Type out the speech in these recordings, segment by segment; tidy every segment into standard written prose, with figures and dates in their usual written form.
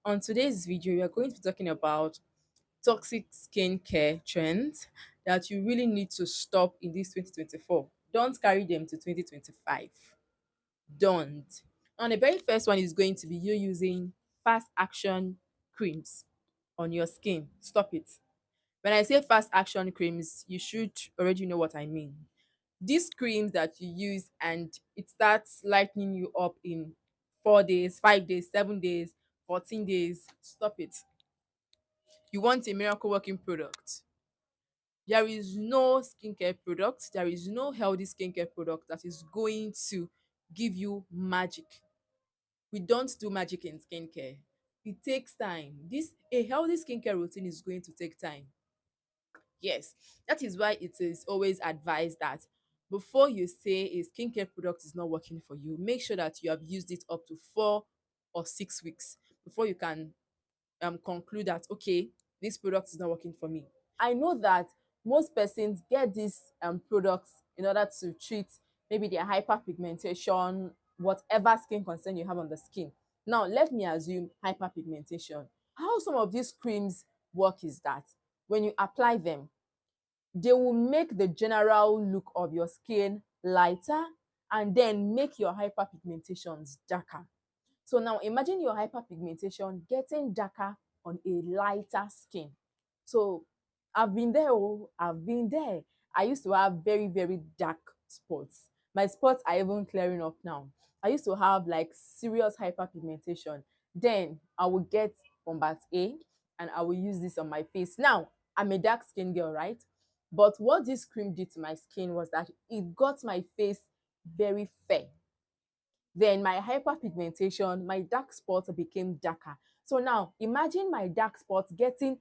On today's video, we are going to be talking about toxic skincare trends that you really need to stop in this 2024. Don't carry them to 2025. Don't. And the very first one is going to be you using fast action creams on your skin. Stop it. When I say fast action creams, you should already know what I mean. These creams that you use and it starts lightening you up in 4 days, 5 days, 7 days, 14 days. Stop it. You want a miracle working product. There is no skincare product, there is no healthy skincare product that is going to give you magic. We don't do magic in skincare. It takes time. This a healthy skincare routine is going to take time. Yes, that is why it is always advised that before you say a skincare product is not working for you, make sure that you have used it up to 4 or 6 weeks before you can conclude that okay, this product is not working for me. I know that most persons get these products in order to treat maybe their hyperpigmentation, whatever skin concern you have on the skin. Now, let me assume hyperpigmentation. How some of these creams work is that when you apply them, they will make the general look of your skin lighter and then make your hyperpigmentations darker. So now imagine your hyperpigmentation getting darker on a lighter skin. So I've been there, oh, I've been there. I used to have very, very dark spots. My spots are even clearing up now. I used to have like serious hyperpigmentation. Then I would get Combat A and I will use this on my face. Now, I'm a dark skin girl, right? But what this cream did to my skin was that it got my face very fair. Then my hyperpigmentation, my dark spots became darker. So now imagine my dark spots getting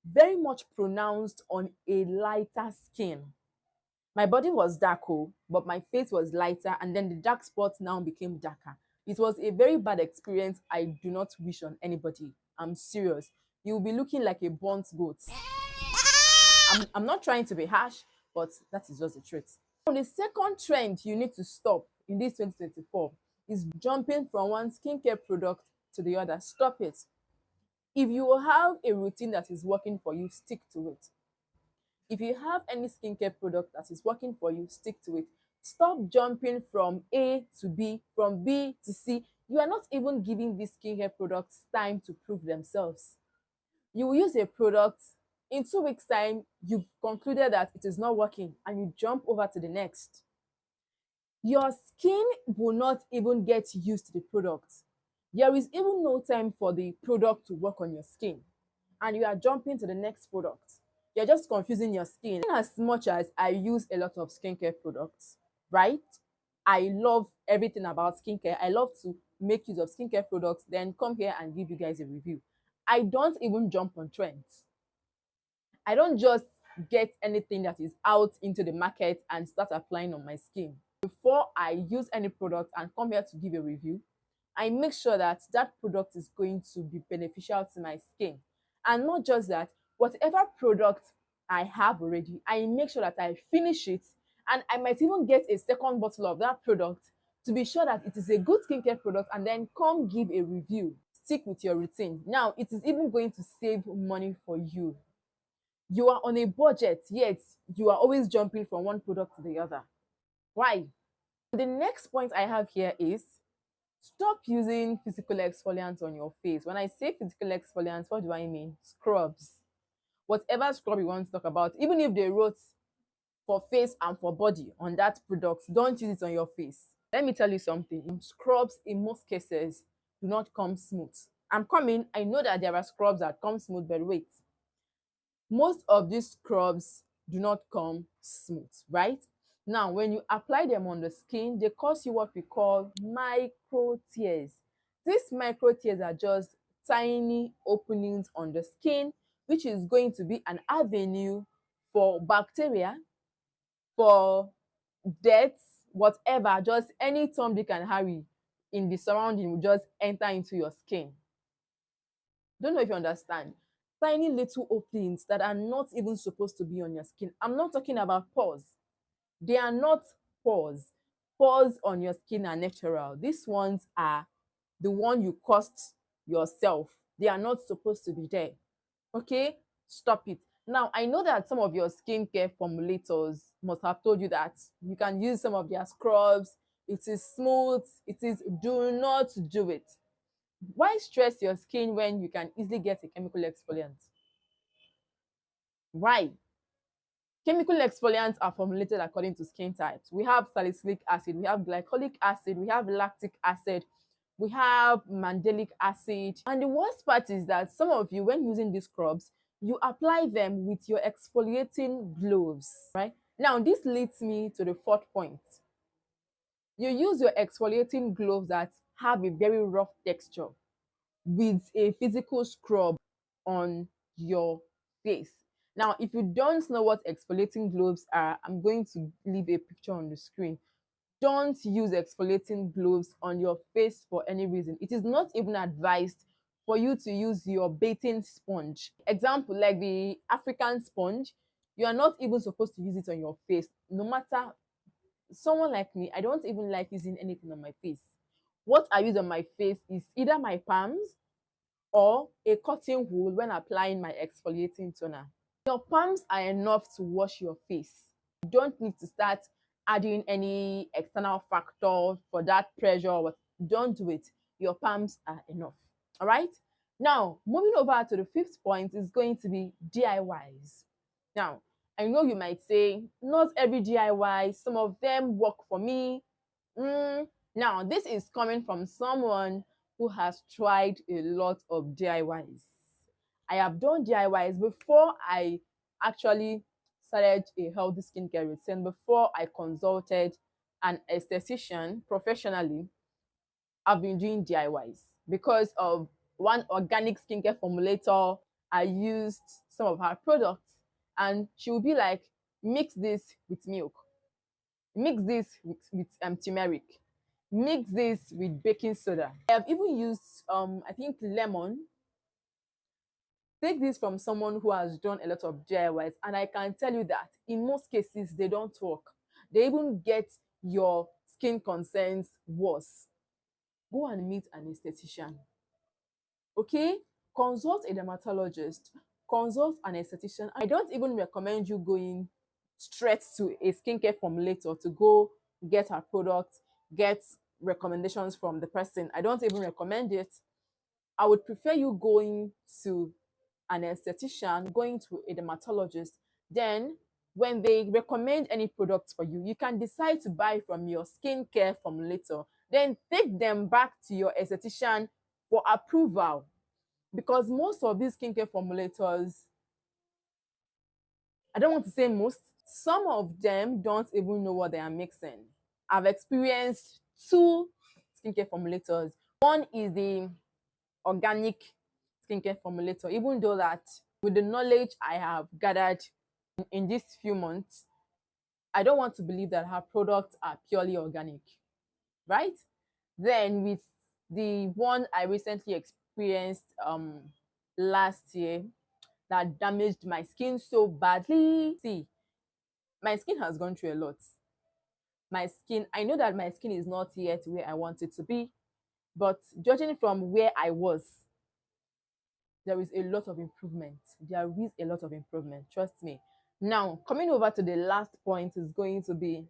very much pronounced on a lighter skin. My body was dark, oh, but my face was lighter, and then the dark spots now became darker. It was a very bad experience. I do not wish on anybody. I'm serious. You'll be looking like a burnt goat. I'm not trying to be harsh, but that is just the truth. The second trend you need to stop in this 2024 is jumping from one skincare product to the other. Stop it. If you have a routine that is working for you, stick to it. If you have any skincare product that is working for you, stick to it. Stop jumping from A to B, from B to C. You are not even giving these skincare products time to prove themselves. You will use a product, in 2 weeks' time, you've concluded that it is not working and you jump over to the next. Your skin will not even get used to the product. There is even no time for the product to work on your skin, and you are jumping to the next product. You're just confusing your skin. As much as I use a lot of skincare products, right? I love everything about skincare. I love to make use of skincare products, then come here and give you guys a review. I don't even jump on trends. I don't just get anything that is out into the market and start applying on my skin. Before I use any product and come here to give a review, I make sure that that product is going to be beneficial to my skin. And not just that, whatever product I have already, I make sure that I finish it, and I might even get a second bottle of that product to be sure that it is a good skincare product and then come give a review. Stick with your routine. Now, it is even going to save money for you. You are on a budget, yet you are always jumping from one product to the other. Why? The next point I have here is stop using physical exfoliants on your face. When I say physical exfoliants, what do I mean? Scrubs. Whatever scrub you want to talk about, even if they wrote for face and for body on that product, don't use it on your face. Let me tell you something. Scrubs in most cases do not come smooth. I know that there are scrubs that come smooth, but wait. Most of these scrubs do not come smooth, right? Now, when you apply them on the skin, they cause you what we call micro tears. These micro tears are just tiny openings on the skin, which is going to be an avenue for bacteria, for dirt, whatever, just any Tom, Dick, and Harry in the surrounding will just enter into your skin. Don't know if you understand. Tiny little openings that are not even supposed to be on your skin. I'm not talking about pores. They are not pores. Pores on your skin are natural. These ones are the one you caused yourself They are not supposed to be there. Okay, stop it. Now, I know that some of your skincare formulators must have told you that you can use some of their scrubs. It is smooth. It is, do not do it. Why stress your skin when you can easily get a chemical exfoliant? Why? Chemical exfoliants are formulated according to skin types. We have salicylic acid, we have glycolic acid, we have lactic acid, we have mandelic acid. And the worst part is that some of you, when using these scrubs, you apply them with your exfoliating gloves, right? Now, this leads me to the fourth point. You use your exfoliating gloves that have a very rough texture with a physical scrub on your face. Now, if you don't know what exfoliating gloves are, I'm going to leave a picture on the screen. Don't use exfoliating gloves on your face for any reason. It is not even advised for you to use your bathing sponge. Example, like the African sponge, you are not even supposed to use it on your face. No matter, someone like me, I don't even like using anything on my face. What I use on my face is either my palms or a cotton wool when applying my exfoliating toner. Your palms are enough to wash your face. You don't need to start adding any external factor for that pressure. Don't do it. Your palms are enough. All right. Now, moving over to the fifth point is going to be DIYs. Now, I know you might say, not every DIY, some of them work for me. Now, this is coming from someone who has tried a lot of DIYs. I have done DIYs before I actually started a healthy skincare routine, before I consulted an esthetician professionally. I've been doing DIYs because of one organic skincare formulator. I used some of her products, and she would be like, mix this with milk, mix this with turmeric, mix this with baking soda. I have even used I think lemon. Take this from someone who has done a lot of DIYs, and I can tell you that in most cases they don't work. They even get your skin concerns worse. Go and meet an esthetician. Okay? Consult a dermatologist, consult an esthetician. I don't even recommend you going straight to a skincare formulator to go get her product, get recommendations from the person. I don't even recommend it. I would prefer you going to an esthetician, going to a dermatologist. Then, when they recommend any products for you, you can decide to buy from your skincare formulator. Then take them back to your esthetician for approval. Because most of these skincare formulators, I don't want to say most, some of them don't even know what they are mixing. I've experienced two skincare formulators. One is the organic skincare formulator, even though that with the knowledge I have gathered in these few months, I don't want to believe that her products are purely organic, right? Then with the one I recently experienced last year that damaged my skin so badly. See, my skin has gone through a lot. My skin, I know that my skin is not yet where I want it to be, but judging from where I was, there is a lot of improvement. There is a lot of improvement, trust me. Now, coming over to the last point is going to be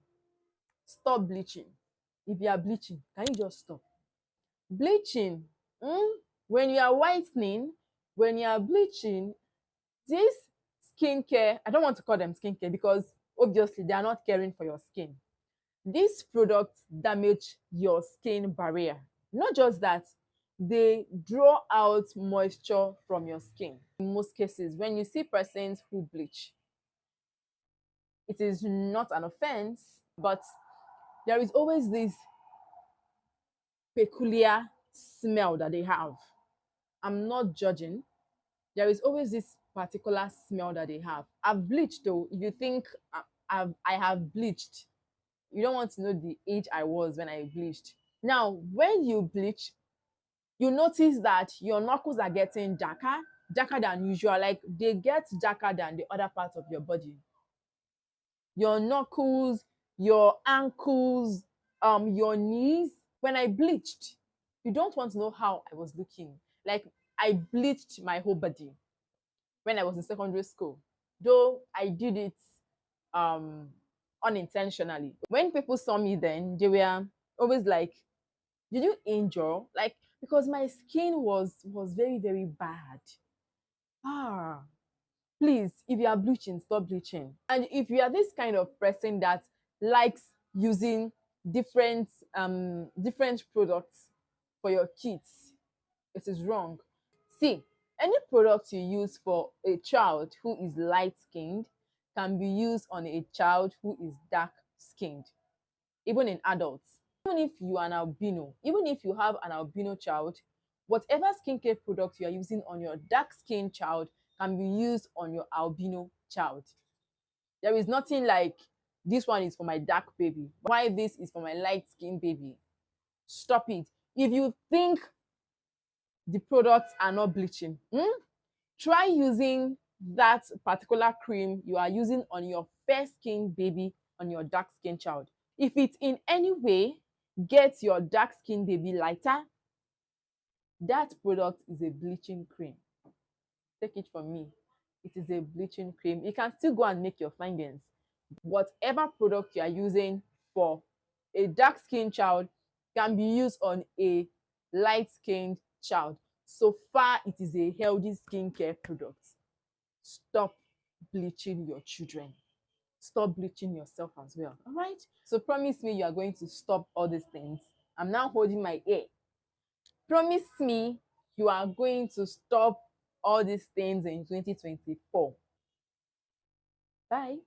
stop bleaching. If you are bleaching, can you just stop? Bleaching, when you are whitening, when you are bleaching, this skincare, I don't want to call them skincare because obviously they are not caring for your skin. These products damage your skin barrier. Not just that, they draw out moisture from your skin. In most cases, when you see persons who bleach, it is not an offense, but there is always this peculiar smell that they have. I'm not judging. There is always this particular smell that they have. I've bleached though. If you think I have bleached, you don't want to know the age I was when I bleached. Now, when you bleach, you notice that your knuckles are getting darker than usual. Like they get darker than the other parts of your body. Your knuckles, your ankles, your knees. When I bleached, you don't want to know how I was looking. Like I bleached my whole body when I was in secondary school, though I did it um unintentionally. When people saw me then, they were always like, did you injure? Like, because my skin was very, very bad. Ah, please, if you are bleaching, stop bleaching. And if you are this kind of person that likes using different products for your kids, it is wrong. See, any product you use for a child who is light skinned can be used on a child who is dark skinned, even in adults. Even if you are an albino, even if you have an albino child, whatever skincare product you are using on your dark skinned child can be used on your albino child. There is nothing like this one is for my dark baby, why this is for my light skinned baby. Stop it. If you think the products are not bleaching, try using that particular cream you are using on your fair skin baby on your dark skin child. If it in any way gets your dark skin baby lighter, that product is a bleaching cream. Take it from me, it is a bleaching cream. You can still go and make your findings. Whatever product you are using for a dark skinned child can be used on a light skinned child, so far it is a healthy skincare product. Stop bleaching your children. Stop bleaching yourself as well. All right. So promise me you are going to stop all these things. I'm now holding my ear. Promise me you are going to stop all these things in 2024. Bye.